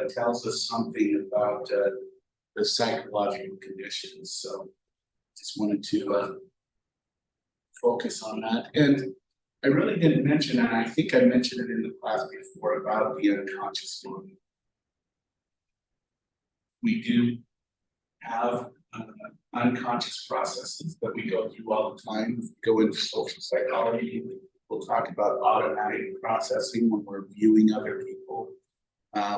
tells us something about the psychological conditions. So just wanted to focus on that. And I really didn't mention, and I think I mentioned it in the class before, about the unconscious mind. We do have unconscious processes that we go through all the time. If we go into social psychology, we'll talk about automatic processing when we're viewing other people.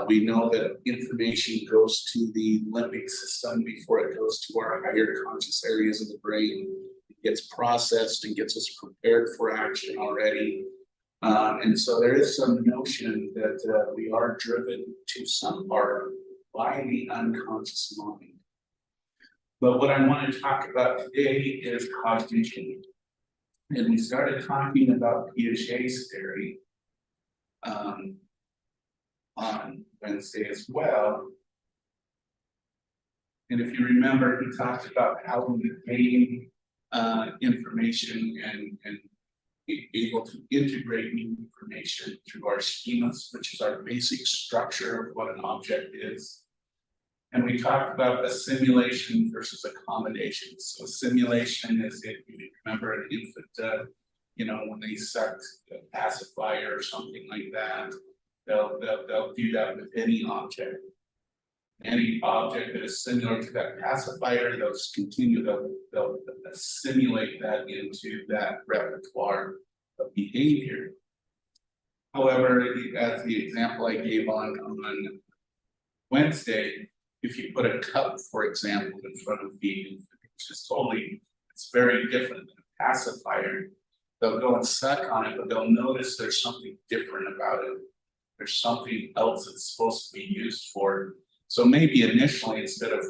We know that information goes to the limbic system before it goes to our higher conscious areas of the brain. It gets processed and gets us prepared for action already. And so there is some notion that we are driven to some part by the unconscious mind. But what I want to talk about today is cognition. And we started talking about Piaget's theory on Wednesday as well. And if you remember, he talked about how we gain information and be able to integrate new information through our schemas, which is our basic structure of what an object is. And we talked about assimilation versus accommodation. So assimilation is, if you remember an infant, when they sucked a pacifier or something like that, they'll do that with any object. Any object that is similar to that pacifier, they'll assimilate that into that repertoire of behavior. However, as the example I gave on Wednesday, if you put a cup, for example, in front of the infant, it's very different than a pacifier. They'll go and suck on it, but they'll notice there's something different about it. There's something else it's supposed to be used for. So maybe initially, instead of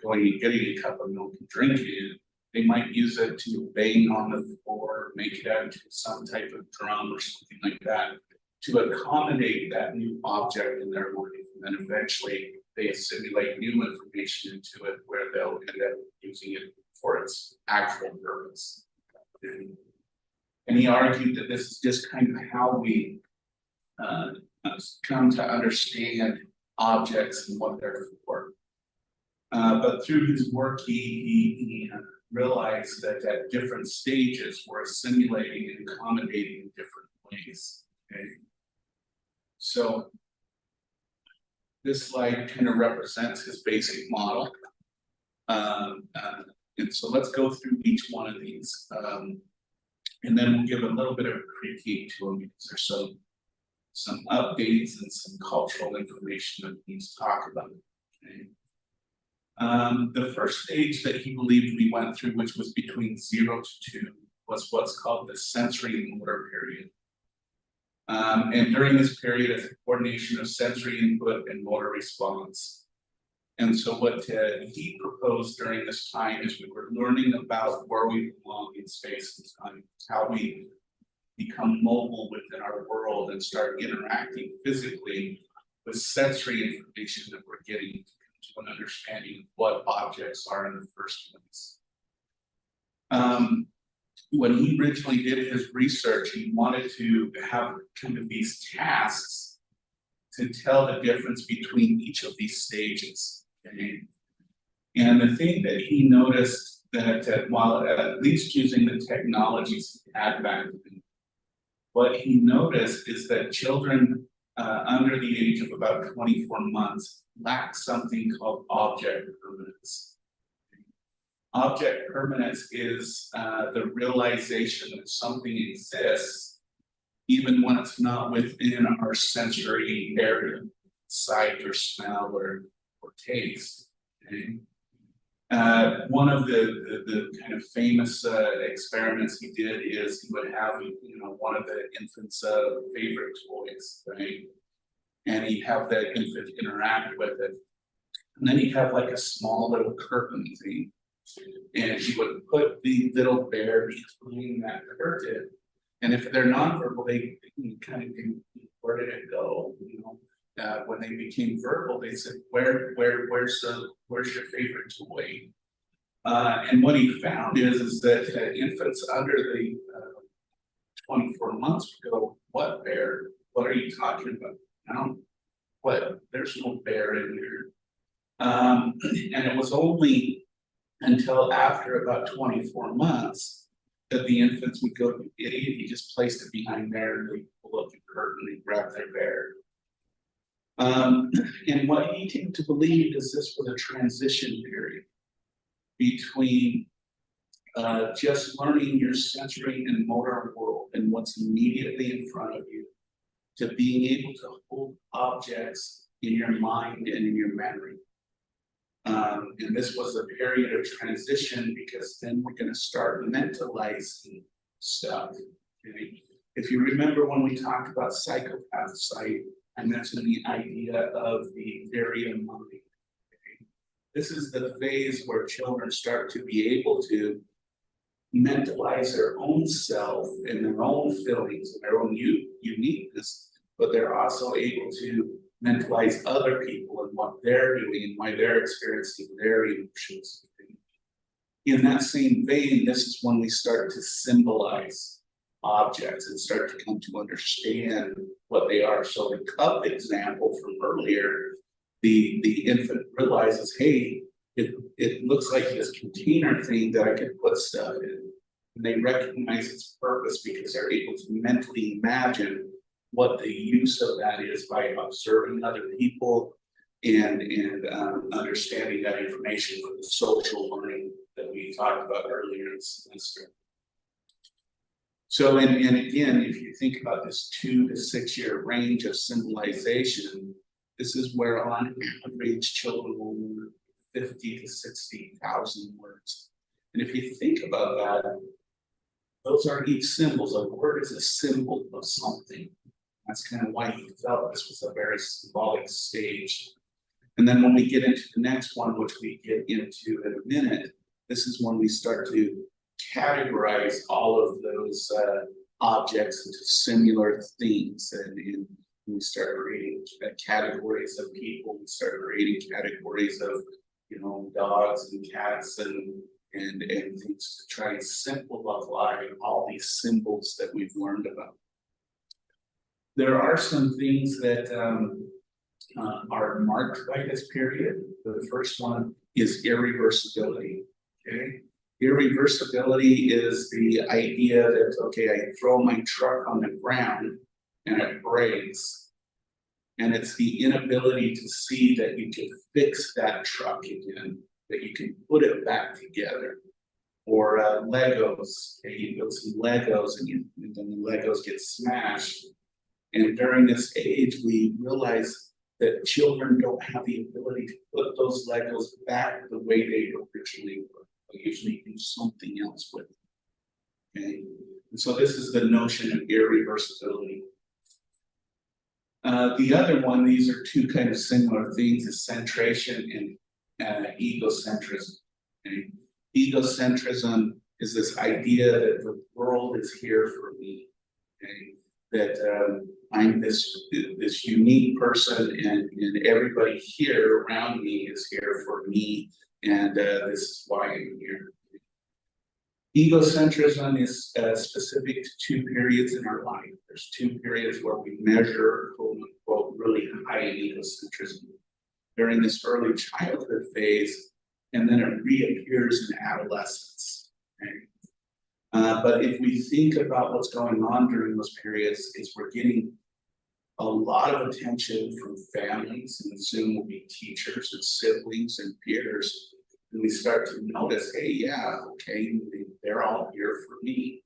going and getting a cup of milk and drinking it, they might use it to bang on the floor, make it out into some type of drum or something like that, to accommodate that new object in their life. And then eventually they assimilate new information into it where they'll end up using it for its actual purpose. And he argued that this is just kind of how we come to understand objects and what they're for. But through his work, he realized that at different stages, we're assimilating and accommodating in different ways. Okay? So this slide kind of represents his basic model. And so let's go through each one of these. And then we'll give a little bit of a critique to them because there's some updates and some cultural information that we need to talk about. Okay? The first stage that he believed we went through, which was between 0 to 2, was what's called the sensory motor period. And during this period, it's a coordination of sensory input and motor response. And so what he proposed during this time is we were learning about where we belong in space and time, how we become mobile within our world and start interacting physically with sensory information that we're getting to an understanding of what objects are in the first place. When he originally did his research, he wanted to have kind of these tasks to tell the difference between each of these stages. Okay? And the thing that he noticed that while at least using the technologies he had back then, what he noticed is that children under the age of about 24 months lack something called object permanence. Object permanence is the realization that something exists even when it's not within our sensory area, sight or smell or taste. Okay? One of the kind of famous experiments he did is he would have one of the infant's favorite toys, right? And he'd have that infant interact with it, and then he'd have like a small little curtain thing, and he would put the little bear between that curtain, and if they're nonverbal, they kind of think, where did it go? When they became verbal, they said, where's your favorite toy? And what he found is that infants under the 24 months would go, what bear? What are you talking about? what, there's no bear in here. And it was only until after about 24 months that the infants would go, idiot, he just placed it behind there, and they pull up the curtain and grab their bear. And what he came to believe is this was a transition period between just learning your sensory and motor world and what's immediately in front of you, to being able to hold objects in your mind and in your memory. And this was a period of transition, because then we're going to start mentalizing stuff. Okay? If you remember when we talked about psychopaths, I mentioned the idea of the area mind. Okay? This is the phase where children start to be able to mentalize their own self and their own feelings and their own uniqueness, but they're also able to mentalize other people and what they're doing and why they're experiencing their emotions. In that same vein, this is when we start to symbolize objects and start to come to understand what they are. So the cup example from earlier, the infant realizes, hey, it looks like this container thing that I can put stuff in. And they recognize its purpose because they're able to mentally imagine what the use of that is by observing other people and understanding that information from the social learning that we talked about earlier in the semester. So, and again, if you think about this 2 to 6 year range of symbolization, this is where on average children will learn 50 to 60,000 words. And if you think about that, those are each symbols. A word is a symbol of something. That's kind of why he felt this was a very symbolic stage. And then when we get into the next one, which we get into in a minute, this is when we start to categorize all of those objects into similar things. And we start creating categories of people. We start creating categories of, dogs and cats and things to try and simplify all these symbols that we've learned about. There are some things that are marked by this period. The first one is irreversibility. Okay, irreversibility is the idea that, okay, I throw my truck on the ground and it breaks, and it's the inability to see that you can fix that truck again, that you can put it back together. Or Legos, okay, you build some Legos and then the Legos get smashed. And during this age, we realize that children don't have the ability to put those Legos back the way they originally were. They usually do something else with them. Okay, and so this is the notion of irreversibility. The other one, these are two kind of similar things, is centration and egocentrism. Okay? Egocentrism is this idea that the world is here for me. Okay? That I'm this unique person, and everybody here around me is here for me, and this is why I'm here. Egocentrism is specific to 2 periods in our life. There's 2 periods where we measure, quote unquote, really high in egocentrism. During this early childhood phase, and then it reappears in adolescence. Okay? But if we think about what's going on during those periods, is we're getting a lot of attention from families, and soon will be teachers and siblings and peers. And we start to notice, hey, yeah, okay, they're all here for me.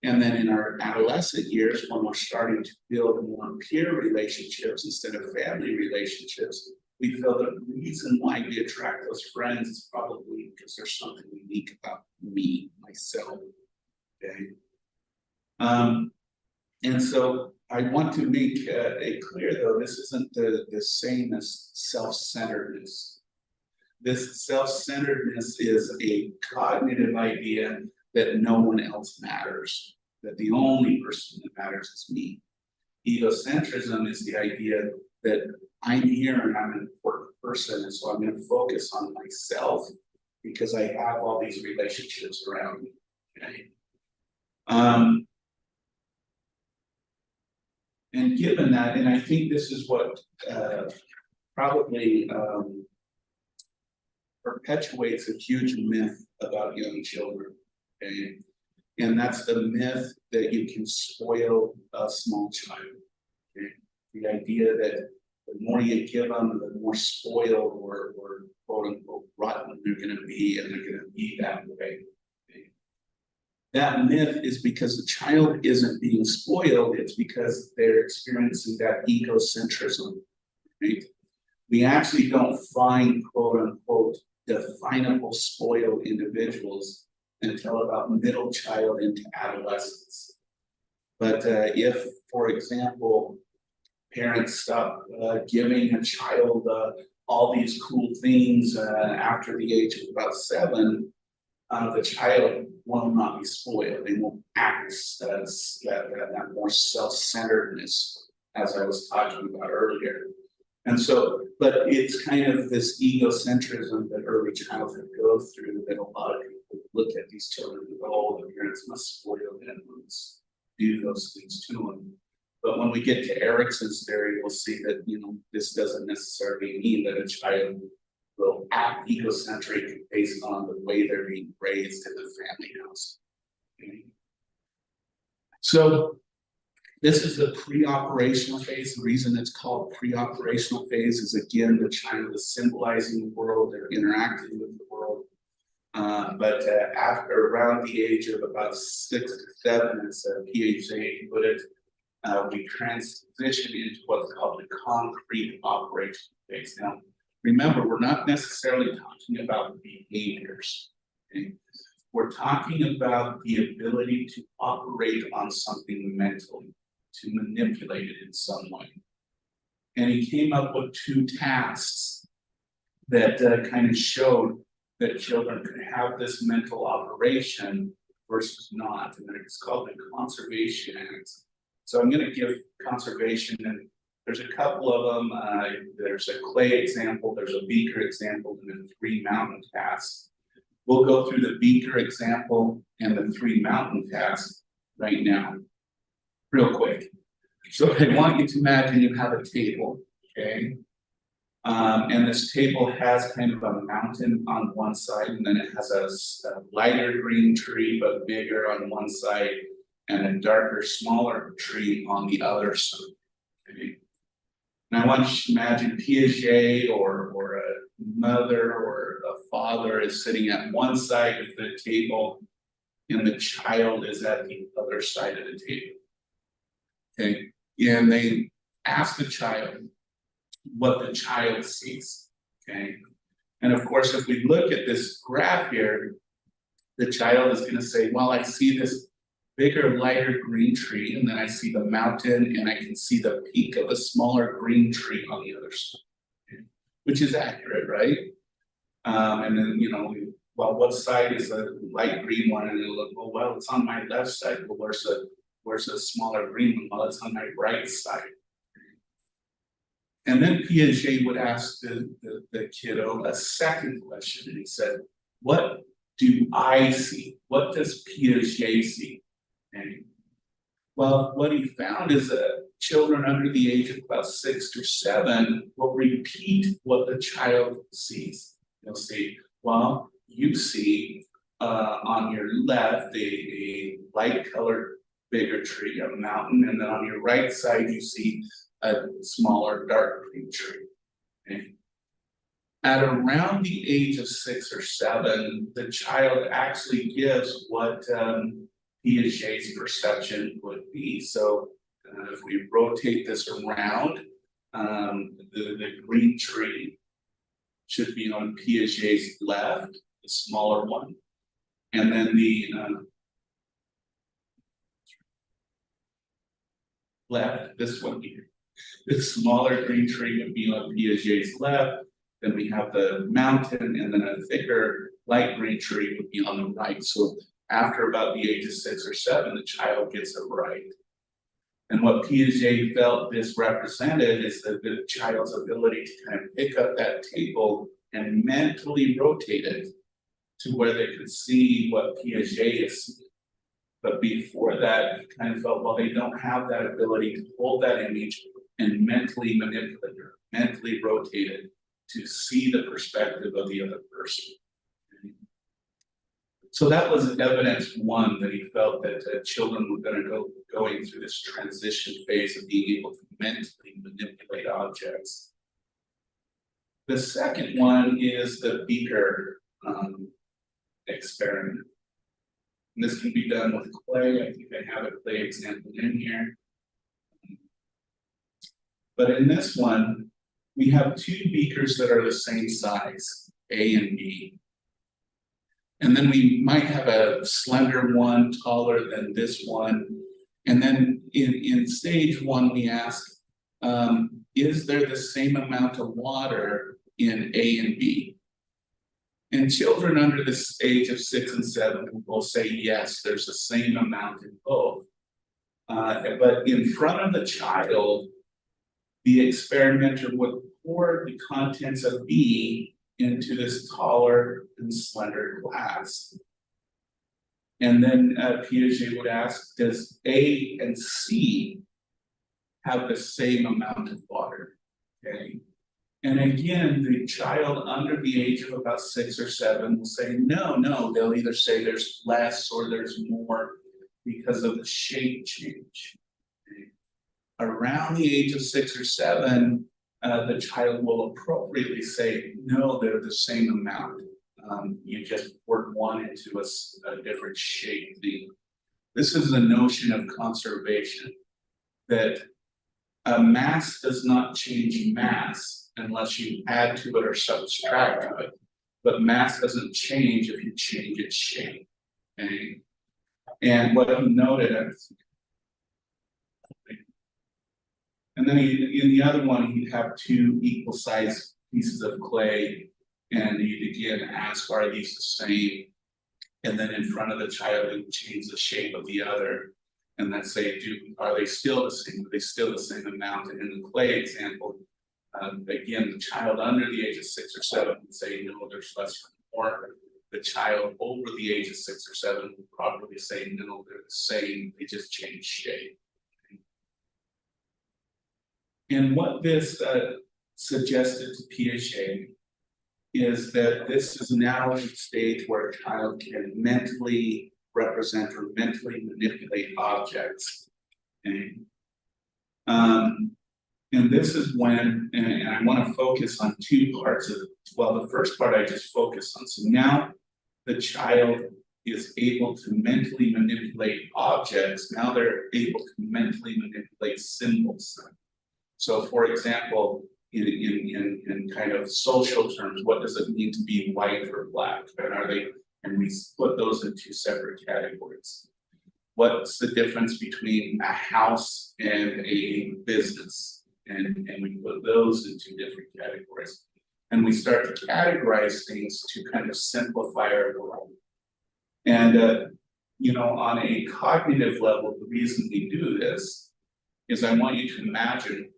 And then in our adolescent years, when we're starting to build more peer relationships instead of family relationships, we feel the reason why we attract those friends is probably because there's something unique about me, myself. Okay. And so I want to make it clear, though, this isn't the same as self-centeredness. This self-centeredness is a cognitive idea that no one else matters, that the only person that matters is me. Egocentrism is the idea that I'm here and I'm an important person, and so I'm going to focus on myself because I have all these relationships around me. Okay? And given that, and I think this is what probably perpetuates a huge myth about young children, okay? And that's the myth that you can spoil a small child. Okay? The idea that the more you give them, the more spoiled or quote unquote rotten they're going to be, and they're going to be that way. Okay? That myth is because the child isn't being spoiled, it's because they're experiencing that egocentrism. Right? We actually don't find quote unquote definable spoiled individuals until about middle child into adolescence. But if, for example, parents stop giving a child all these cool things after the age of about 7, the child will not be spoiled. They won't act as that more self-centeredness, as I was talking about earlier. And so, but it's kind of this egocentrism that early childhood goes through that a lot of people look at these children and go, oh, the parents must spoil them, must do those things to them. But when we get to Erickson's theory, we'll see that, you know, this doesn't necessarily mean that a child will act egocentric based on the way they're being raised in the family house. Okay? So this is the pre-operational phase. The reason it's called pre-operational phase is, again, the child is symbolizing the world, they're interacting with the world. But after around the age of about 6 to 7, as PHA put it, we transition into what's called the concrete operational phase. Now, remember, we're not necessarily talking about behaviors. Okay? We're talking about the ability to operate on something mentally, to manipulate it in some way. And he came up with 2 tasks that kind of showed that children could have this mental operation versus not. And it's called the Conservation Act. So I'm going to give conservation, and there's a couple of them. There's a clay example, there's a beaker example, and then 3 mountain tasks. We'll go through the beaker example and the 3 mountain tasks right now, real quick. So I want you to imagine you have a table, okay? And this table has kind of a mountain on one side, and then it has a lighter green tree, but bigger on one side, and a darker, smaller tree on the other side. Okay? And I want you to imagine Piaget or a mother or a father is sitting at one side of the table, and the child is at the other side of the table. Okay, and they ask the child what the child sees. Okay, and of course, if we look at this graph here, the child is going to say, well, I see this bigger, lighter green tree, and then I see the mountain, and I can see the peak of a smaller green tree on the other side, okay? Which is accurate, right? And then, you know, well, what side is the light green one? And it'll look, oh, well, it's on my left side. Well, where's the smaller green one? Well, it's on my right side. And then Piaget would ask the kiddo a second question, and he said, what do I see? What does Piaget see? And well, what he found is that children under the age of about 6 or 7 will repeat what the child sees. They'll say, well, you see on your left a light colored bigger tree, a mountain, and then on your right side you see a smaller dark green tree. Okay? At around the age of 6 or 7, the child actually gives what Piaget's perception would be. So if we rotate this around, the green tree should be on Piaget's left, the smaller one, and then the left, this one here. The smaller green tree would be on Piaget's left. Then we have the mountain, and then a thicker light green tree would be on the right. So after about the age of 6 or 7, the child gets it right. And what Piaget felt this represented is that the child's ability to kind of pick up that table and mentally rotate it to where they could see what Piaget is seeing. But before that, he kind of felt, well, they don't have that ability to hold that image and mentally manipulate it, mentally rotate it to see the perspective of the other person. So that was evidence one, that he felt that children were going to going through this transition phase of being able to mentally manipulate objects. The second one is the beaker experiment. And this can be done with clay. I think I have a clay example in here. But in this one, we have two beakers that are the same size, A and B. And then we might have a slender one, taller than this one. And then in stage one, we ask, is there the same amount of water in A and B? And children under this age of 6 and 7 will say, yes, there's the same amount in both. But in front of the child, the experimenter would pour the contents of B into this taller and slender glass. And then Piaget would ask, does A and C have the same amount of water? Okay. And again, the child under the age of about 6 or 7 will say, no, they'll either say there's less or there's more because of the shape change. Okay. Around the age of 6 or 7, the child will appropriately say, no, they're the same amount. You just poured one into a different shape. This is the notion of conservation, that a mass does not change mass unless you add to it or subtract to it. But mass doesn't change if you change its shape. Okay? And what he noted, and then in the other one, he'd have two equal sized pieces of clay, and he'd again ask, are these the same? And then in front of the child, he would change the shape of the other, and then say, are they still the same? Are they still the same amount? And in the clay example, again, the child under the age of 6 or 7 would say, no, there's less or more. The child over the age of 6 or 7 would probably say, no, they're the same, they just change shape. And what this suggested to Piaget is that this is now a stage where a child can mentally represent or mentally manipulate objects. Okay? And this is when, and I want to focus on two parts of it. Well, the first part I just focused on. So now the child is able to mentally manipulate objects. Now they're able to mentally manipulate symbols. So for example, in kind of social terms, what does it mean to be white or black? And we put those in two separate categories. What's the difference between a house and a business? And we put those in two different categories. And we start to categorize things to kind of simplify our world. And on a cognitive level, the reason we do this is I want you to imagine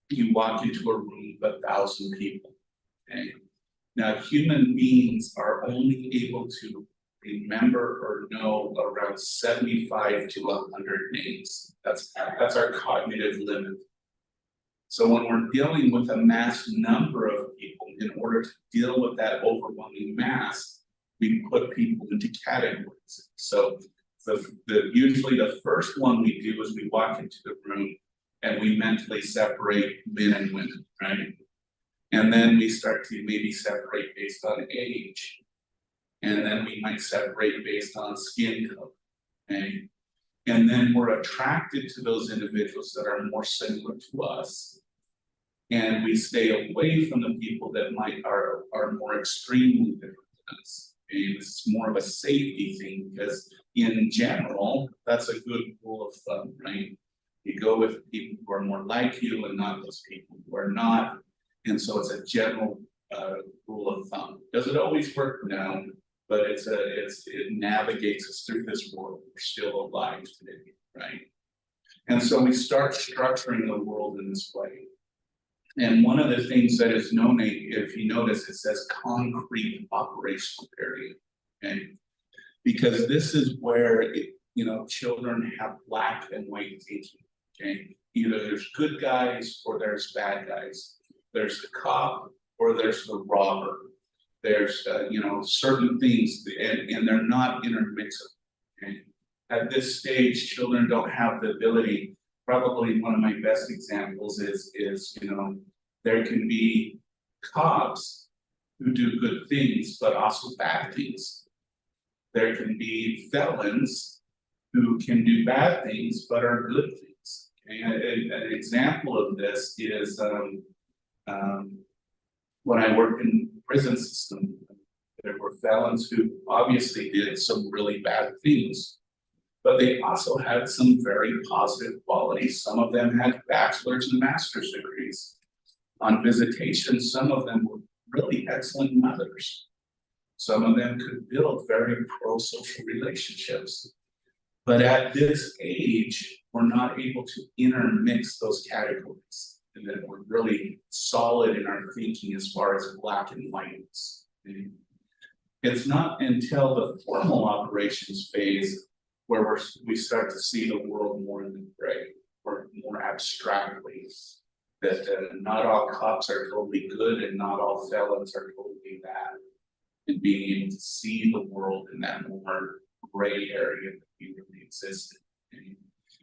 you walk into a room with 1,000 people. Okay? Now, human beings are only able to remember or know around 75 to 100 names. That's our cognitive limit. So when we're dealing with a mass number of people, in order to deal with that overwhelming mass, we put people into categories. So usually the first one we do is we walk into the room and we mentally separate men and women, right? And then we start to maybe separate based on age. And then we might separate based on skin color, okay? And then we're attracted to those individuals that are more similar to us. And we stay away from the people that are more extremely different than us. Okay? This is more of a safety thing because in general, that's a good rule of thumb, right? You go with people who are more like you and not those people who are not. And so it's a general rule of thumb. Does it always work? No, but it navigates us through this world. We're still alive today, right? And so we start structuring the world in this way. And one of the things that is known, if you notice, it says concrete operational area, okay? Because this is where children have black and white thinking. Okay, either there's good guys or there's bad guys. There's the cop or there's the robber. There's certain things, and they're not intermixable. Okay? At this stage, children don't have the ability. Probably one of my best examples is there can be cops who do good things, but also bad things. There can be felons who can do bad things, but are good things. Okay? An example of this is when I worked in the prison system, there were felons who obviously did some really bad things, but they also had some very positive qualities. Some of them had bachelor's and master's degrees. On visitation, some of them were really excellent mothers. Some of them could build very pro-social relationships. But at this age, we're not able to intermix those categories, and that we're really solid in our thinking as far as black and white is. It's not until the formal operations phase where we start to see the world more in the gray, or more abstractly, that not all cops are totally good and not all felons are totally bad, and being able to see the world in that more gray area that we really exist in.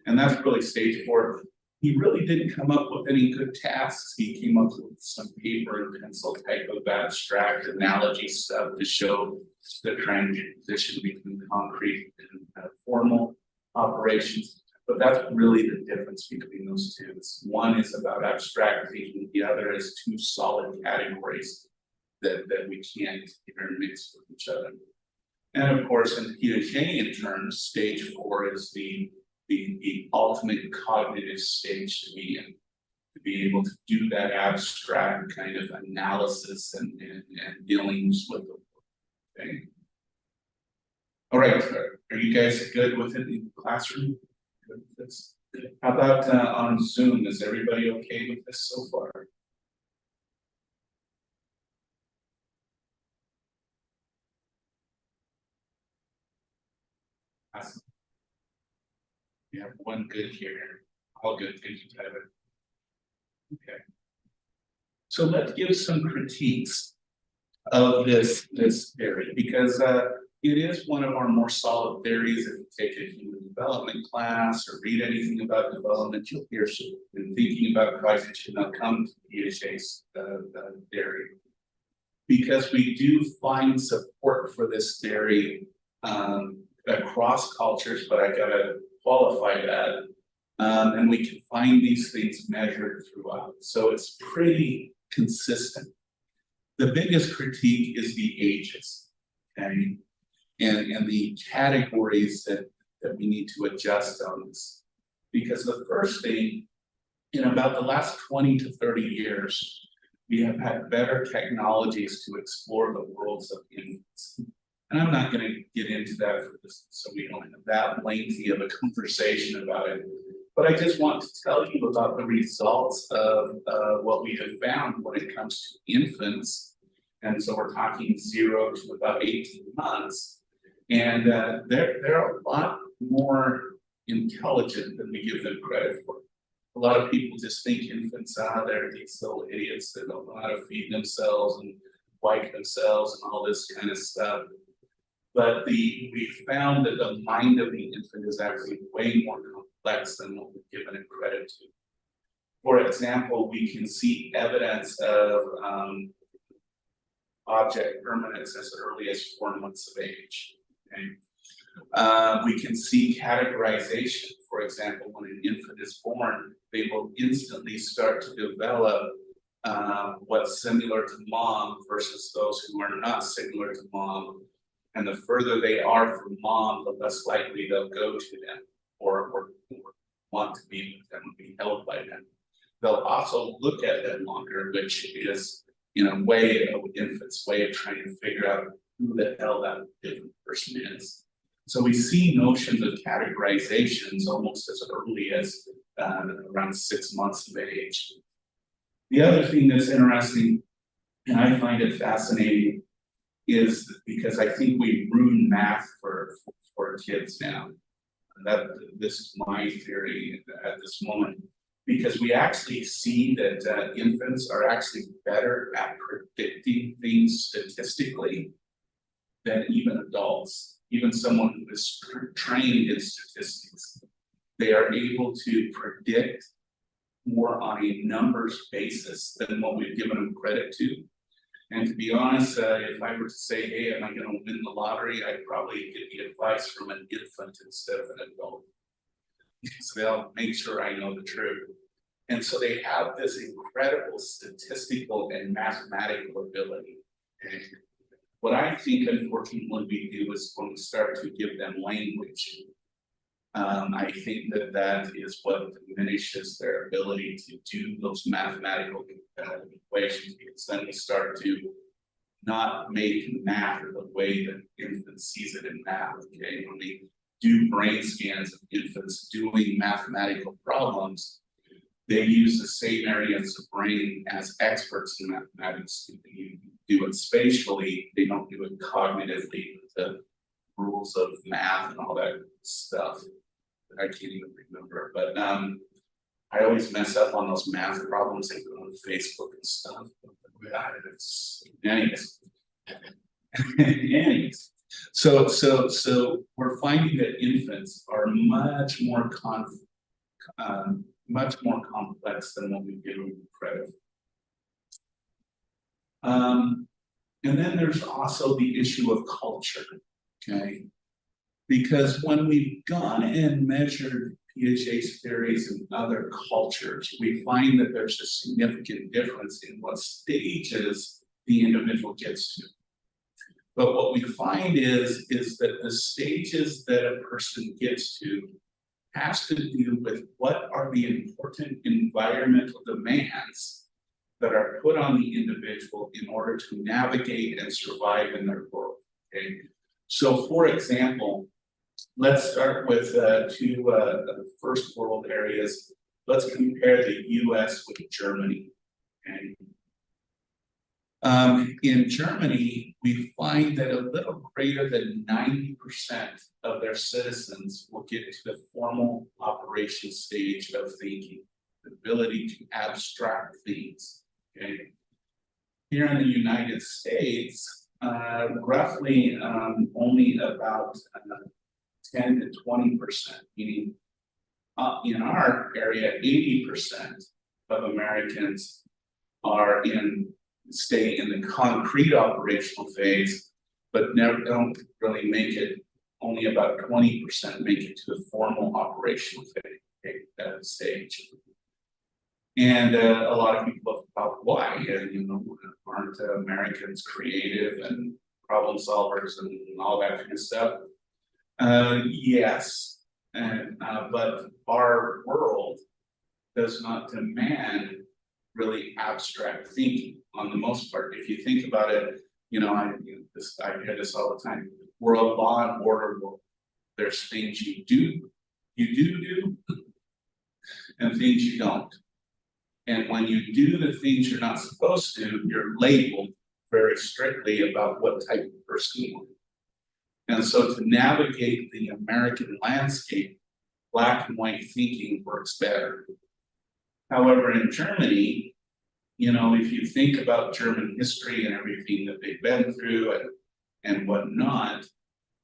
And that's really stage 4. He really didn't come up with any good tasks. He came up with some paper and pencil type of abstract analogy stuff to show the transition between concrete and formal operations. But that's really the difference between those two. One is about abstract thinking, the other is two solid categories that we can't intermix with each other. And of course, in Piagetian terms, stage 4 is the ultimate cognitive stage to be in, to be able to do that abstract kind of analysis and dealings with the world. Okay. All right, are you guys good with it in the classroom? Good with this? How about on Zoom? Is everybody okay with this so far? Awesome. We have one good here. All good. Thank you, Tyler. Okay. So let's give some critiques of this theory, because it is one of our more solid theories. If you take a human development class or read anything about development, you'll hear some. In thinking about cognition, they'll come to Piaget's theory, because we do find support for this theory across cultures, but I gotta qualify that. And we can find these things measured throughout. So it's pretty consistent. The biggest critique is the ages, okay? And the categories that we need to adjust on this. Because the first thing, in about the last 20 to 30 years, we have had better technologies to explore the worlds of infants. And I'm not going to get into that for this, so we don't have that lengthy of a conversation about it. But I just want to tell you about the results of what we have found when it comes to infants. And so we're talking 0 to about 18 months. And they're a lot more intelligent than we give them credit for. A lot of people just think infants, they're these little idiots that don't know how to feed themselves and wipe themselves and all this kind of stuff. But we found that the mind of the infant is actually way more complex than what we've given it credit to. For example, we can see evidence of object permanence as early as 4 months of age. Okay? We can see categorization. For example, when an infant is born, they will instantly start to develop what's similar to mom versus those who are not similar to mom. And the further they are from mom, the less likely they'll go to them or want to be with them, be held by them. They'll also look at them longer, which is, a way of infants' way of trying to figure out who the hell that different person is. So we see notions of categorizations almost as early as around 6 months of age. The other thing that's interesting, and I find it fascinating, is because I think we ruin math for kids now. That this is my theory at this moment, because we actually see that infants are actually better at predicting things statistically than even adults. Even someone who is trained in statistics, they are able to predict more on a numbers basis than what we've given them credit to. And to be honest, if I were to say, hey, am I going to win the lottery, I'd probably get the advice from an infant instead of an adult. So they'll make sure I know the truth. And so they have this incredible statistical and mathematical ability. And what I think, unfortunately, we do is when we start to give them language, I think that that is what diminishes their ability to do those mathematical equations, because then we start to not make math the way that infants sees it in math. Okay, when we do brain scans of infants doing mathematical problems, they use the same areas of brain as experts in mathematics. You do it spatially, they don't do it cognitively with the rules of math and all that stuff. I can't even remember, but I always mess up on those math problems they put on Facebook and stuff. It's anyways. Anyways. So we're finding that infants are much more complex than what we give them credit for. And then there's also the issue of culture, okay? Because when we've gone and measured PHH theories in other cultures, we find that there's a significant difference in what stages the individual gets to. But what we find is that the stages that a person gets to has to do with what are the important environmental demands that are put on the individual in order to navigate and survive in their world. Okay, so for example, let's start with two first world areas. Let's compare the US with Germany. Okay. In Germany, we find that a little greater than 90% of their citizens will get to the formal operation stage of thinking, the ability to abstract things. Okay. Here in the United States, roughly only about 10 to 20%, meaning in our area, 80% of Americans are stay in the concrete operational phase, but don't really make it. Only about 20% make it to the formal operational stage. And a lot of people look about why, aren't Americans creative and problem solvers and all that kind of stuff? Yes, but our world does not demand really abstract thinking on the most part. If you think about it, I hear this all the time. We're a law and order world. There's things you do, and things you don't. And when you do the things you're not supposed to, you're labeled very strictly about what type of person you are. And so to navigate the American landscape, black and white thinking works better. However, in Germany, if you think about German history and everything that they've been through and whatnot,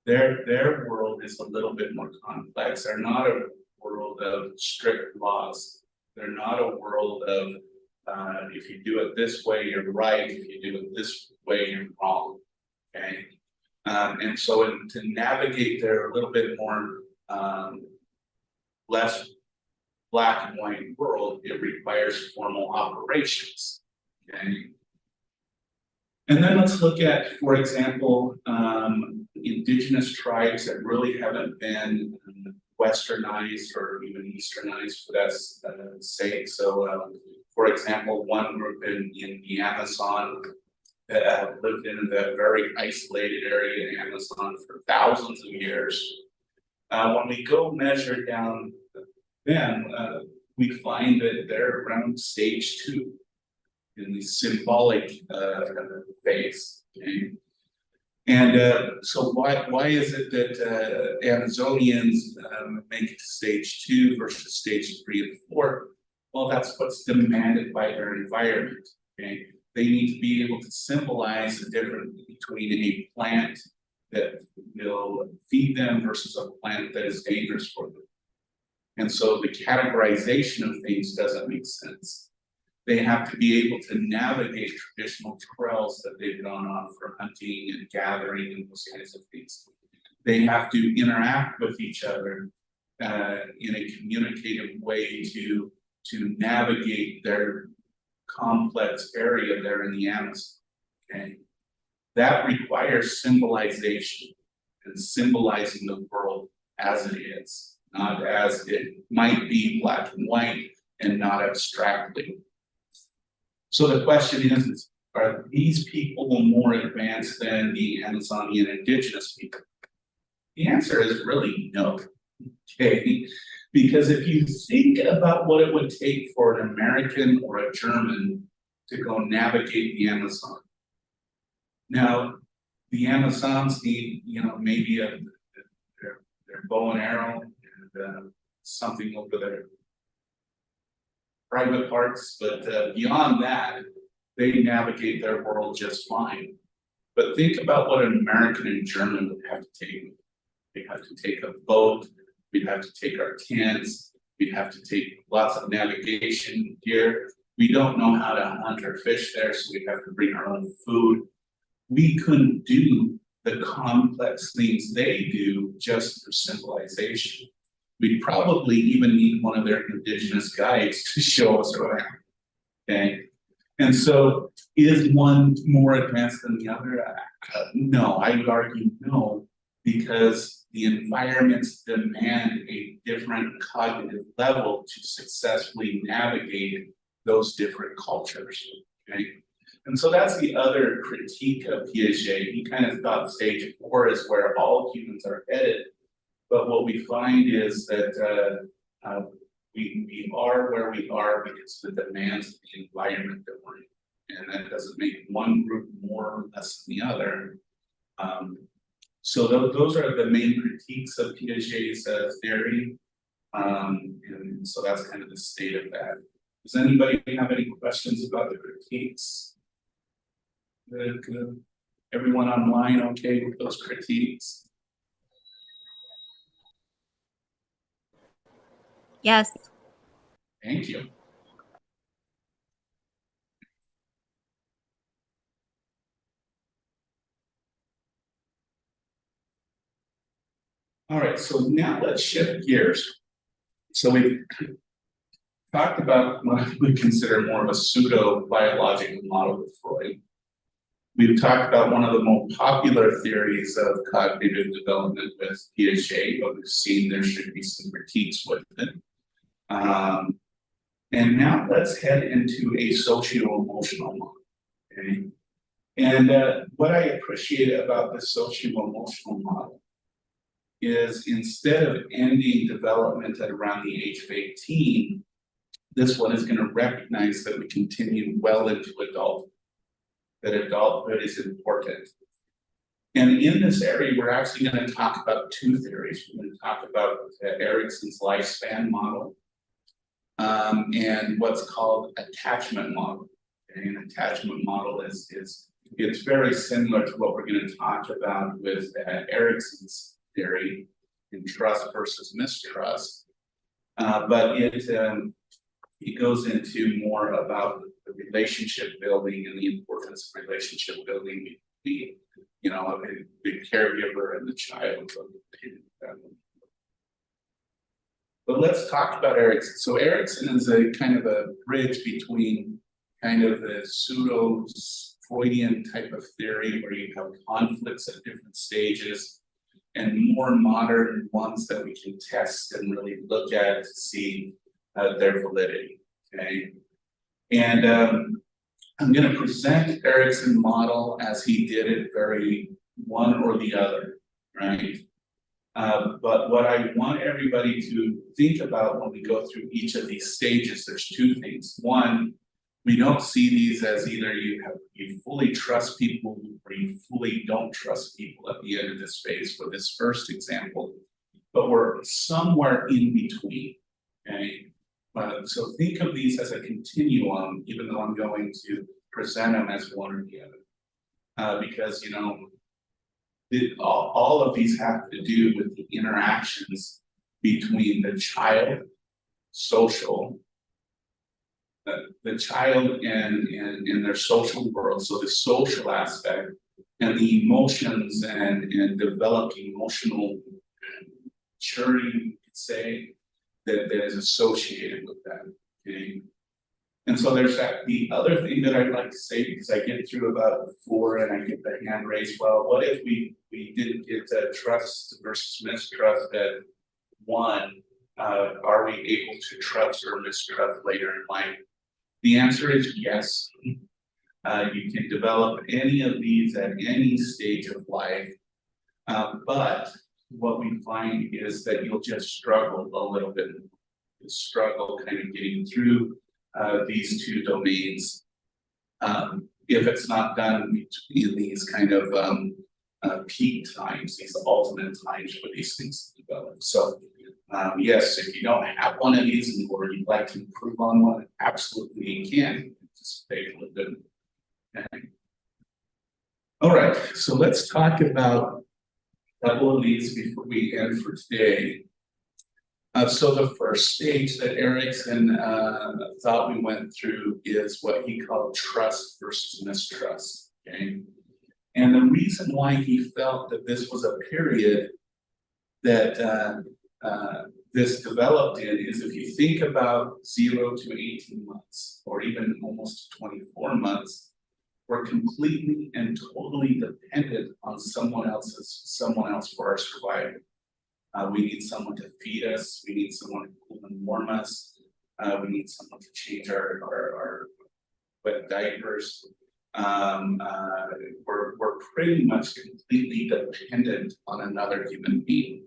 their world is a little bit more complex. They're not a world of strict laws. They're not a world of if you do it this way, you're right. If you do it this way, you're wrong. Okay, and so to navigate their a little bit more less black and white world, it requires formal operations. Okay. And then let's look at, for example, indigenous tribes that really haven't been westernized or even easternized for that sake. So, for example, one group in the Amazon that lived in that very isolated area in Amazon for thousands of years. When we go measure down them, we find that they're around stage 2 in the symbolic phase. Okay? And so why is it that Amazonians make it to stage 2 versus stage 3 and 4? Well, that's what's demanded by their environment. Okay, they need to be able to symbolize the difference between a plant that will feed them versus a plant that is dangerous for them. And so the categorization of things doesn't make sense. They have to be able to navigate traditional trails that they've gone on for hunting and gathering and those kinds of things. They have to interact with each other in a communicative way to navigate their complex area there in the Amazon. Okay, that requires symbolization and symbolizing the world as it is, not as it might be black and white and not abstractly. So the question is, are these people more advanced than the Amazonian indigenous people? The answer is really no, okay? Because if you think about what it would take for an American or a German to go navigate the Amazon. Now, the Amazons need, maybe their bow and arrow and something over their private parts, but beyond that, they navigate their world just fine. But think about what an American and German would have to take. They have to take a boat, we'd have to take our tents, we'd have to take lots of navigation gear. We don't know how to hunt or fish there, so we'd have to bring our own food. We couldn't do the complex things they do just for symbolization. We'd probably even need one of their indigenous guides to show us around, okay? And so, is one more advanced than the other? No, I would argue no, because the environments demand a different cognitive level to successfully navigate those different cultures, okay? And so that's the other critique of Piaget. He kind of thought stage 4 is where all humans are headed. But what we find is that we are where we are because of the demands of the environment that we're in. And that doesn't make one group more or less than the other. So those are the main critiques of Piaget's theory. And so that's kind of the state of that. Does anybody have any questions about the critiques? Good. Everyone online okay with those critiques? Yes. Thank you. All right, so now let's shift gears. So we've talked about what we consider more of a pseudo-biological model with Freud. We've talked about one of the more popular theories of cognitive development with Piaget, but we've seen there should be some critiques with it. And now let's head into a socio-emotional model, okay? And what I appreciate about this socio-emotional model is instead of ending development at around the age of 18, this one is going to recognize that we continue well into adulthood, that adulthood is important. And in this area, we're actually going to talk about two theories. We're going to talk about Erikson's lifespan model and what's called attachment model. Okay? An attachment model is it's very similar to what we're going to talk about with Erikson's theory in trust versus mistrust, but it goes into more about the relationship building and the importance of relationship building between, the caregiver and the child. But let's talk about Erikson. So Erikson is a kind of a bridge between kind of the pseudo-Freudian type of theory where you have conflicts at different stages and more modern ones that we can test and really look at to see their validity, okay? And I'm going to present Erikson's model as he did it, very one or the other, right? But what I want everybody to think about when we go through each of these stages, there's two things. One, we don't see these as either you fully trust people who where you fully don't trust people at the end of this phase for this first example, but we're somewhere in between, okay? So think of these as a continuum, even though I'm going to present them as one or the other. Because, you know, all of these have to do with the interactions between the child, social, the child and their social world, so the social aspect, and the emotions and developing emotional maturity, you could say, that is associated with that, okay? And so there's that. The other thing that I'd like to say, because I get through about 4 and I get the hand raised, well, what if we didn't get trust versus mistrust at 1? Are we able to trust or mistrust later in life? The answer is yes. You can develop any of these at any stage of life, but what we find is that you'll just struggle a little bit. You'll struggle kind of getting through these 2 domains if it's not done in these kind of peak times, these ultimate times for these things to develop. So yes, if you don't have one of these or you'd like to improve on one, absolutely you can. Just take a little bit. Okay. All right, so let's talk about a couple of these before we end for today. So the first stage that Erickson thought we went through is what he called trust versus mistrust, okay? And the reason why he felt that this was a period that this developed in is if you think about 0 to 18 months, or even almost 24 months, we're completely and totally dependent on someone else for our survival. We need someone to feed us. We need someone to cool and warm us. We need someone to change our wet diapers. We're pretty much completely dependent on another human being.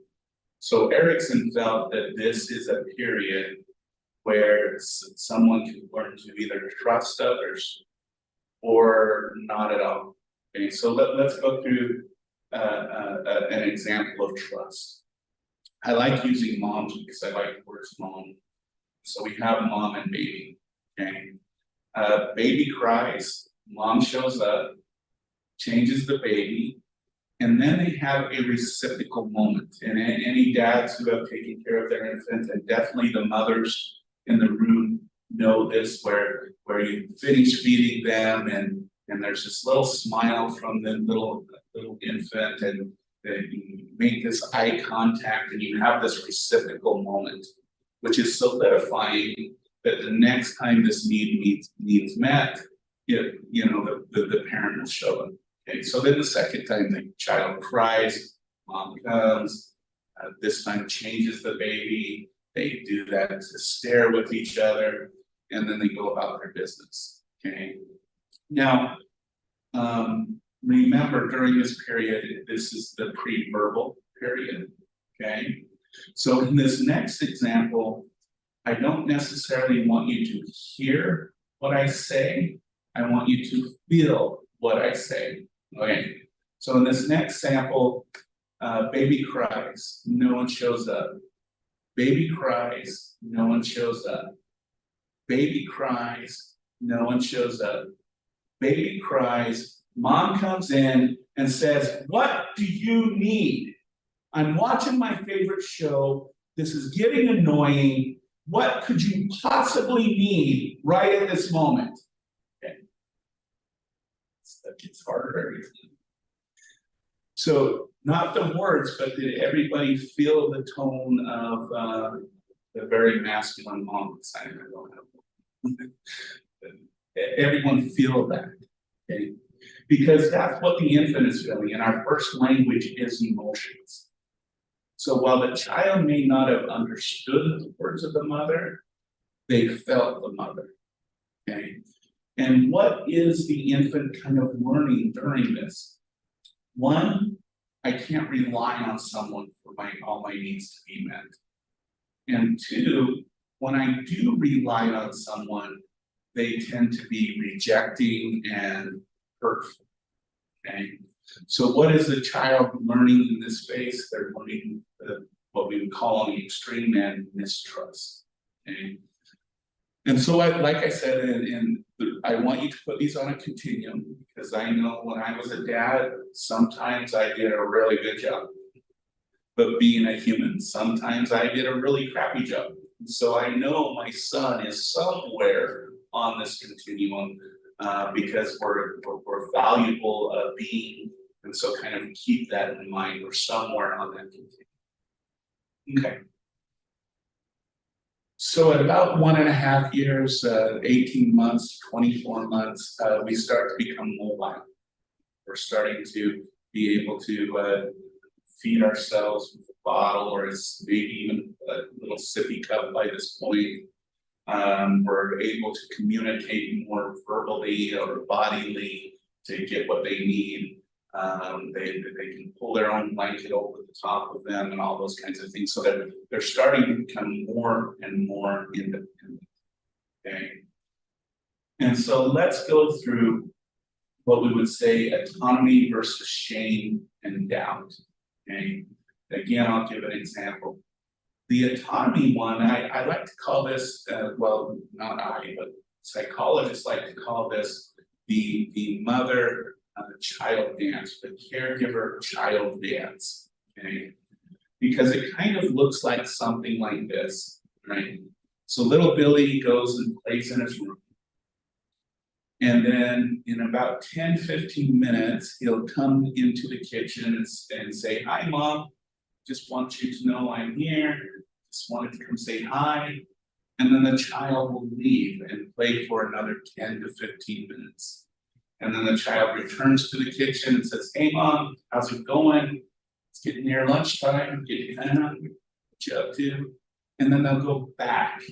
So Erickson felt that this is a period where someone can learn to either trust others or not at all. Okay, so let's go through an example of trust. I like using moms because I like the word mom. So we have mom and baby, okay? Baby cries, mom shows up, changes the baby, and then they have a reciprocal moment. And any dads who have taken care of their infant, and definitely the mothers in the room know this, where you finish feeding them and there's this little smile from the little infant, and you make this eye contact and you have this reciprocal moment, which is solidifying that the next time this needs met, you know, the parent will show up. Okay, so then the second time the child cries, mom comes, this time changes the baby, they do that to stare with each other, and then they go about their business, okay? Now, remember during this period, this is the pre-verbal period, okay? So in this next example, I don't necessarily want you to hear what I say, I want you to feel what I say, okay? So in this next sample, baby cries, no one shows up. Baby cries, no one shows up. Baby cries, no one shows up. Baby cries, mom comes in and says, "What do you need? I'm watching my favorite show. This is getting annoying. What could you possibly need right at this moment?" Okay. That gets harder every time. So not the words, but did everybody feel the tone of the very masculine mom side? I don't know. Everyone feel that, okay? Because that's what the infant is feeling, and our first language is emotions. So while the child may not have understood the words of the mother, they felt the mother, okay? And what is the infant kind of learning during this? One, I can't rely on someone for all my needs to be met. And two, when I do rely on someone, they tend to be rejecting and hurtful. Okay, so what is the child learning in this phase? They're learning what we would call on the extreme end mistrust. Okay, and so like I said, I want you to put these on a continuum, because I know when I was a dad, sometimes I did a really good job. But being a human, sometimes I did a really crappy job. So I know my son is somewhere on this continuum, because we're valuable being, and so kind of keep that in mind. We're somewhere on that continuum. Okay. So at about 1.5 years, 18 months, 24 months, we start to become mobile. We're starting to be able to feed ourselves with a bottle, or it's maybe even a little sippy cup by this point. We're able to communicate more verbally or bodily to get what they need. They can pull their own blanket over the top of them and all those kinds of things. So that they're starting to become more and more independent. Okay. And so let's go through what we would say autonomy versus shame and doubt. Okay. Again, I'll give an example. The autonomy one, I like to call this, well, not I, but psychologists like to call this the mother-child dance, the caregiver-child dance, okay? Because it kind of looks like something like this, right? So little Billy goes and plays in his room. And then in about 10-15 minutes, he'll come into the kitchen and say, "Hi, Mom. Just want you to know I'm here. Just wanted to come say hi." And then the child will leave and play for another 10-15 minutes. And then the child returns to the kitchen and says, "Hey, Mom, how's it going? It's getting near lunchtime. Getting kind of hungry. What you up to?" And then they'll go back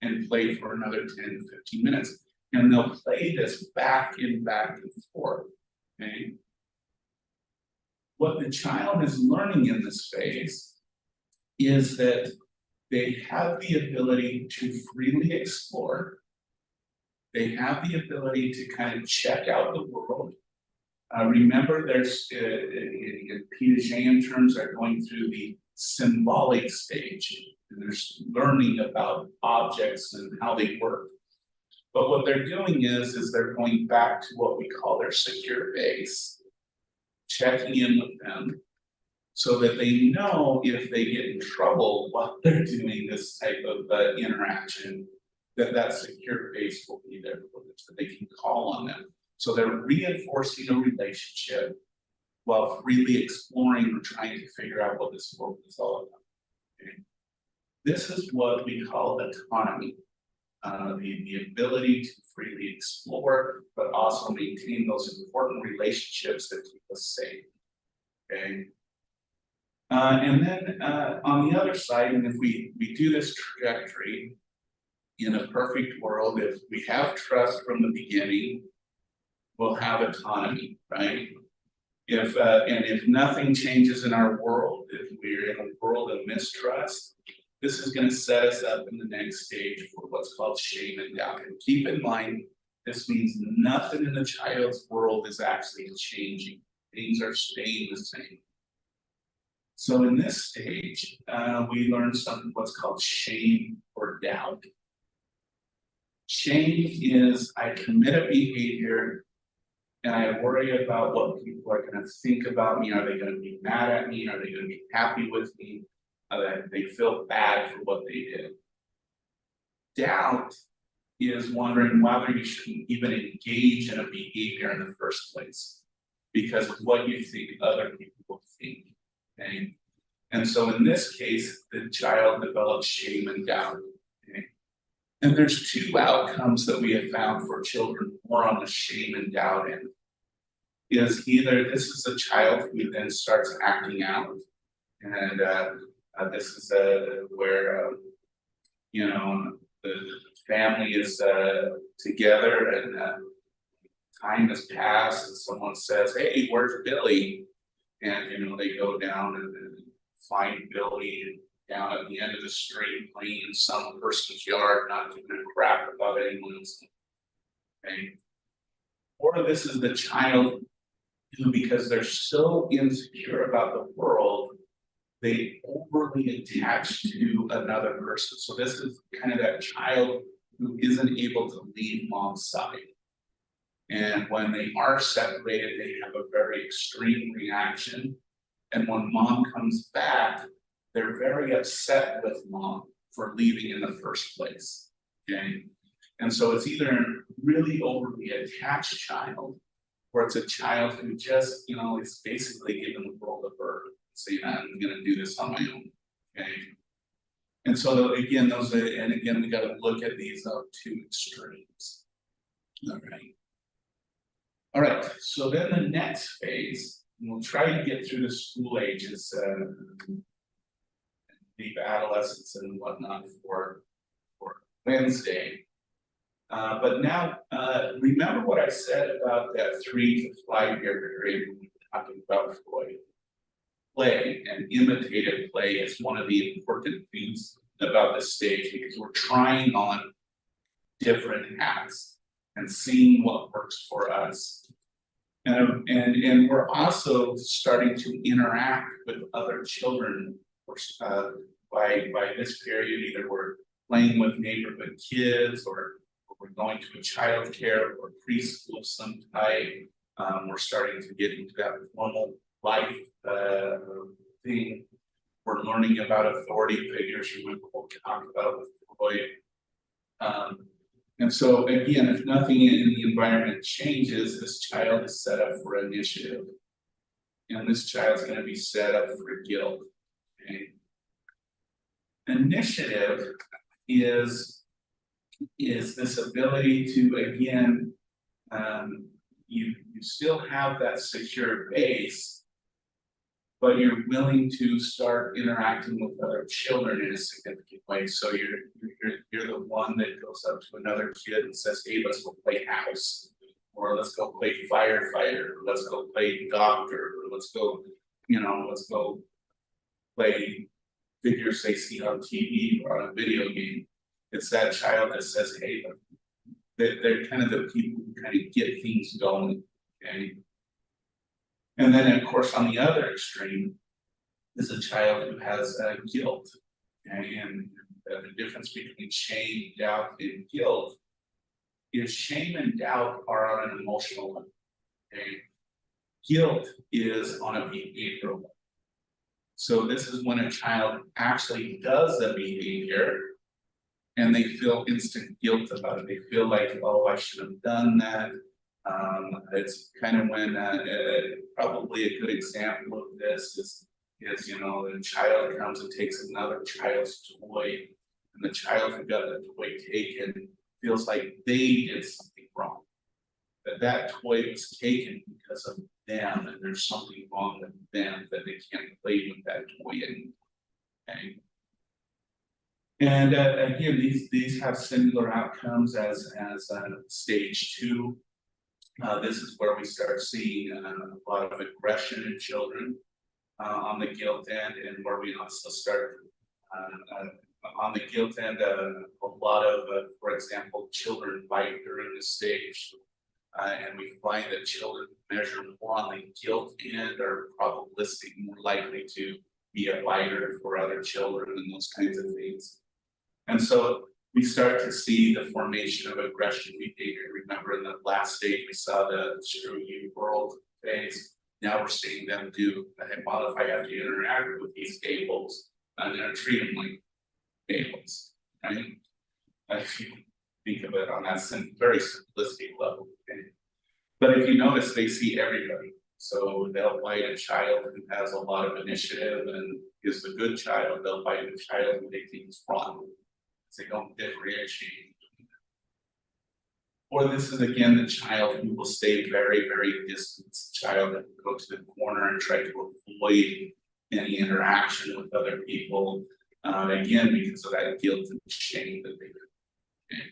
and play for another 10-15 minutes. And they'll play this back and forth. Okay. What the child is learning in this phase is that they have the ability to freely explore. They have the ability to kind of check out the world. Remember, there's in Piagetian terms, are going through the symbolic stage, and they're learning about objects and how they work. But what they're doing is they're going back to what we call their secure base, checking in with them, so that they know if they get in trouble while they're doing this type of interaction, that secure base will be there for them, so they can call on them. So they're reinforcing a relationship while freely exploring or trying to figure out what this world is all about. Okay? This is what we call autonomy. The ability to freely explore, but also maintain those important relationships that keep us safe. Okay. And then on the other side, and if we do this trajectory in a perfect world, if we have trust from the beginning, we'll have autonomy, right? If nothing changes in our world, if we're in a world of mistrust, this is going to set us up in the next stage for what's called shame and doubt. And keep in mind, this means nothing in the child's world is actually changing. Things are staying the same. So in this stage, we learn what's called shame or doubt. Shame is I commit a behavior and I worry about what people are going to think about me. Are they going to be mad at me? Are they going to be happy with me? They feel bad for what they did. Doubt is wondering whether you shouldn't even engage in a behavior in the first place because of what you think other people will think. Okay? And so in this case, the child develops shame and doubt. Okay? And there's two outcomes that we have found for children more on the shame and doubt end. Is either this is a child who then starts acting out, and this is where the family is together and time has passed and someone says, "Hey, where's Billy?" And they go down and find Billy down at the end of the street playing in some person's yard, not giving a crap about anyone else. Okay. Or this is the child who, because they're so insecure about the world, they overly attach to another person. So this is kind of that child who isn't able to leave mom's side. And when they are separated, they have a very extreme reaction. And when mom comes back, they're very upset with mom for leaving in the first place. Okay. And so it's either a really overly attached child, or it's a child who just, is basically giving the world a bird, saying, I'm gonna do this on my own. Okay. And so again, we got to look at these two extremes. All right. So then the next phase, and we'll try to get through the school ages, leave adolescence and whatnot for Wednesday. But now, remember what I said about that 3 to 5 year period when we were talking about Freud. Play and imitative play is one of the important things about this stage, because we're trying on different hats and seeing what works for us. And we're also starting to interact with other children by this period. Either we're playing with neighborhood kids, or we're going to a child care or preschool of some type. We're starting to get into that formal life thing. We're learning about authority figures. Remember what we talked about with Freud. And so again, if nothing in the environment changes, this child is set up for initiative. And this child's going to be set up for guilt. Okay? Initiative is this ability to, again, you still have that secure base, but you're willing to start interacting with other children in a significant way. So you're the one that goes up to another kid and says, hey, let's go play house, or let's go play firefighter, or let's go play doctor, or let's go play figures they see on TV or on a video game. It's that child that says, hey, they're kind of the people who kind of get things going. Okay. And then, of course, on the other extreme is a child who has guilt. Okay? And the difference between shame, doubt, and guilt is shame and doubt are on an emotional level. Okay? Guilt is on a behavioral level. So this is when a child actually does a behavior and they feel instant guilt about it. They feel like, oh, I should have done that. It's kind of when probably a good example of this is the child comes and takes another child's toy, and the child who got the toy taken feels like they did something wrong. That toy was taken because of them, and there's something wrong with them that they can't play with that toy anymore. Okay? And again, these have similar outcomes as stage 2. This is where we start seeing a lot of aggression in children on the guilt end, and where we also start on the guilt end, a lot of, for example, children bite during this stage. And we find that children measure more on the guilt end are probabilistic, more likely to be a biter for other children and those kinds of things. And so we start to see the formation of aggression behavior. Remember in the last stage, we saw the screw you world phase. Now we're seeing them do, well, if I have to interact with these gables, I'm going to treat them like gables, right? If you think of it on that very simplistic level. Okay? But if you notice, they see everybody. So they'll bite a child who has a lot of initiative and is the good child. They'll bite a child who they think is wrong. They don't differentiate. Or this is again the child who will stay very, very distant. The child that will go to the corner and try to avoid any interaction with other people. Again, because of that guilt and shame that they do. Okay.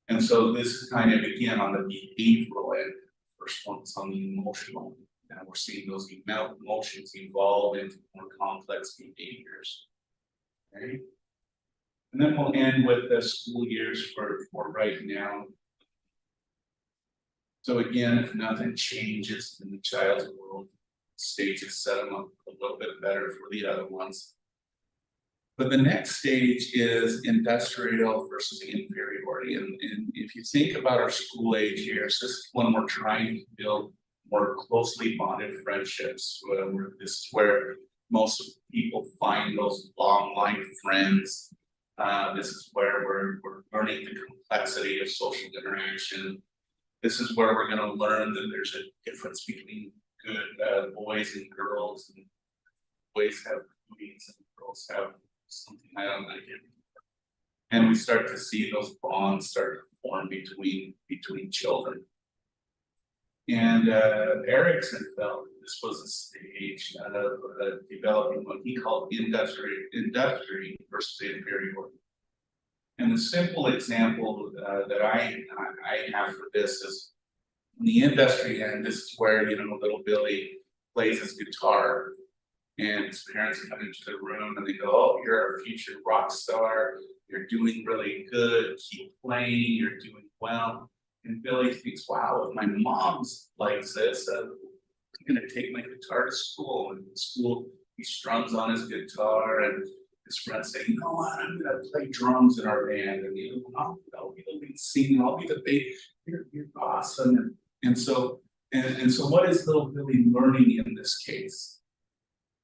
And so this is kind of again on the behavioral end. First one's on the emotional. And we're seeing those emotions evolve into more complex behaviors. Okay. And then we'll end with the school years for right now. So again, if nothing changes in the child's world, stages set them up a little bit better for the other ones. But the next stage is industrial versus inferiority. And if you think about our school age years, this is when we're trying to build more closely bonded friendships. This is where most people find those long life friends. This is where we're learning the complexity of social interaction. This is where we're going to learn that there's a difference between good boys and girls, and boys have booties and girls have something I don't like it. And we start to see those bonds start to form between children. And Erickson felt this was a stage of developing what he called industry versus inferiority. And the simple example that I have for this is in the industry end. This is where little Billy plays his guitar, and his parents come into the room and they go, "Oh, you're a future rock star. You're doing really good. Keep playing. You're doing well." And Billy thinks, "Wow, if my mom likes this, I'm gonna take my guitar to school." And in school, he strums on his guitar, and his friends say, "You know what? I'm gonna play drums in our band, and I'll be the lead singer. I'll be the bass. You're awesome." And so what is little Billy learning in this case?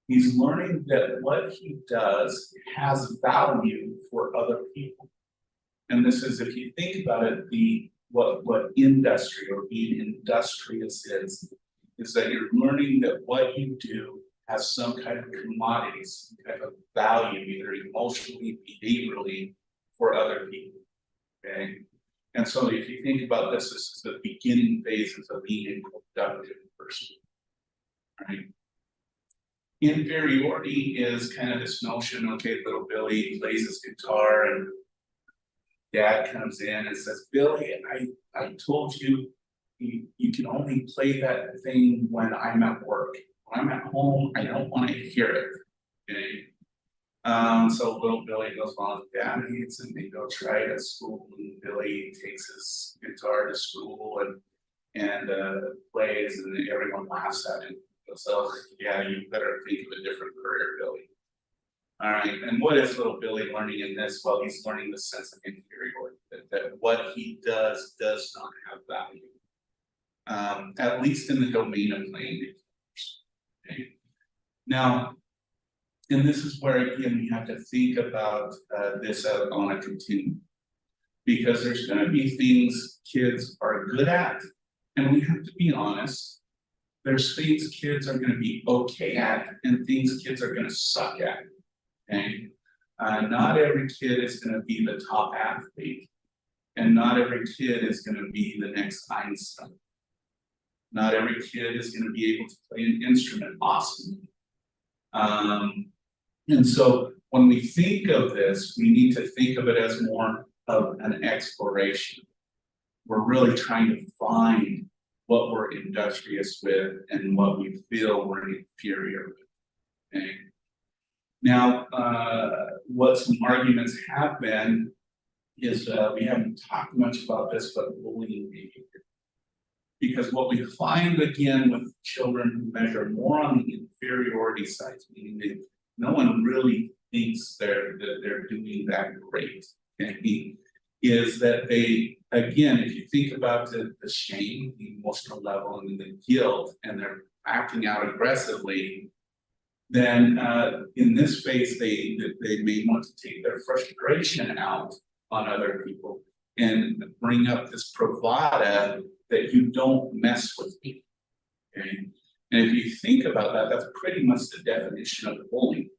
He's learning that what he does has value for other people. And this is, if you think about it, what industry or being industrious is that you're learning that what you do has some kind of commodity, some kind of value, either emotionally, behaviorally, for other people. Okay. And so if you think about this is the beginning phases of being a productive person. Right? Inferiority is kind of this notion, okay, little Billy plays his guitar and dad comes in and says, "Billy, I told you you can only play that thing when I'm at work. When I'm at home, I don't want to hear it." Okay. So little Billy goes, "Well, dad hates it," and they go try it at school, and Billy takes his guitar to school and plays, and everyone laughs at him. So yeah, you better think of a different career, Billy. All right, and what is little Billy learning in this? Well, he's learning the sense of inferiority, that what he does not have value, at least in the domain of playing. Okay. Now, and this is where again we have to think about this on a continuum, because there's going to be things kids are good at, and we have to be honest. There's things kids are going to be okay at, and things kids are going to suck at. Okay? Not every kid is going to be the top athlete, and not every kid is going to be the next Einstein. Not every kid is going to be able to play an instrument awesomely. And so when we think of this, we need to think of it as more of an exploration. We're really trying to find what we're industrious with and what we feel we're inferior with. Okay? Now, what some arguments have been is we haven't talked much about this, but bullying behavior. Because what we find again with children who measure more on the inferiority side, meaning no one really thinks they're doing that great, okay, is that they, again, if you think about the shame, the emotional level, and the guilt, and they're acting out aggressively, then in this phase, they may want to take their frustration out on other people and bring up this bravado that you don't mess with me. Okay? And if you think about that, that's pretty much the definition of bullying.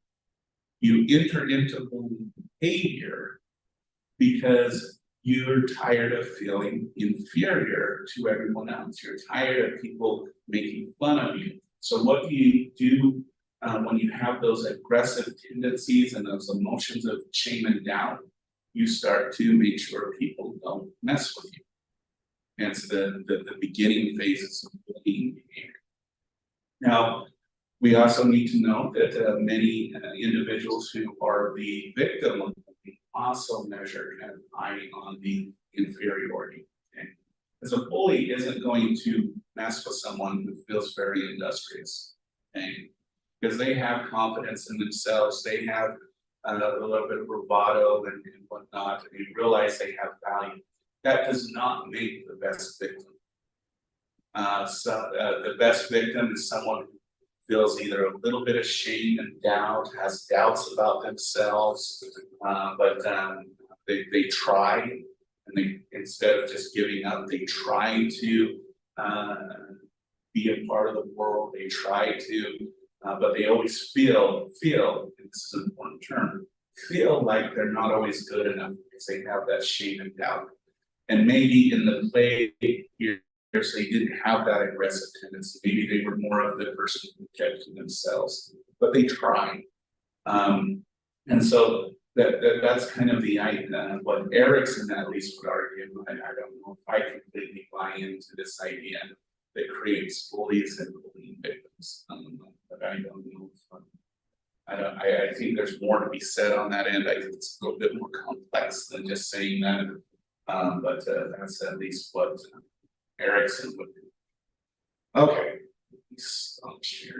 You enter into bullying behavior because you're tired of feeling inferior to everyone else. You're tired of people making fun of you. So what do you do when you have those aggressive tendencies and those emotions of shame and doubt? You start to make sure people don't mess with you. And it's the beginning phases of bullying behavior. Now, we also need to note that many individuals who are the victim of bullying also measure kind of high on the inferiority. Okay? Because a bully isn't going to mess with someone who feels very industrious, okay? Because they have confidence in themselves, they have a little bit of bravado and whatnot, and they realize they have value. That does not make the best victim. The best victim is someone who feels either a little bit of shame and doubt, has doubts about themselves, but they try, and they, instead of just giving up, they try to be a part of the world. They try to, but they always feel, and this is an important term, feel like they're not always good enough because they have that shame and doubt. And maybe in the play years, they didn't have that aggressive tendency. Maybe they were more of the person who kept to themselves, but they tried. And so that's kind of the idea. What Erickson at least would argue, I don't know if I completely buy into this idea that creates bullies and bullying victims. But I don't know if, I think there's more to be said on that end. I think it's a little bit more complex than just saying that. But that's at least what Erickson would do. Okay, stop sharing.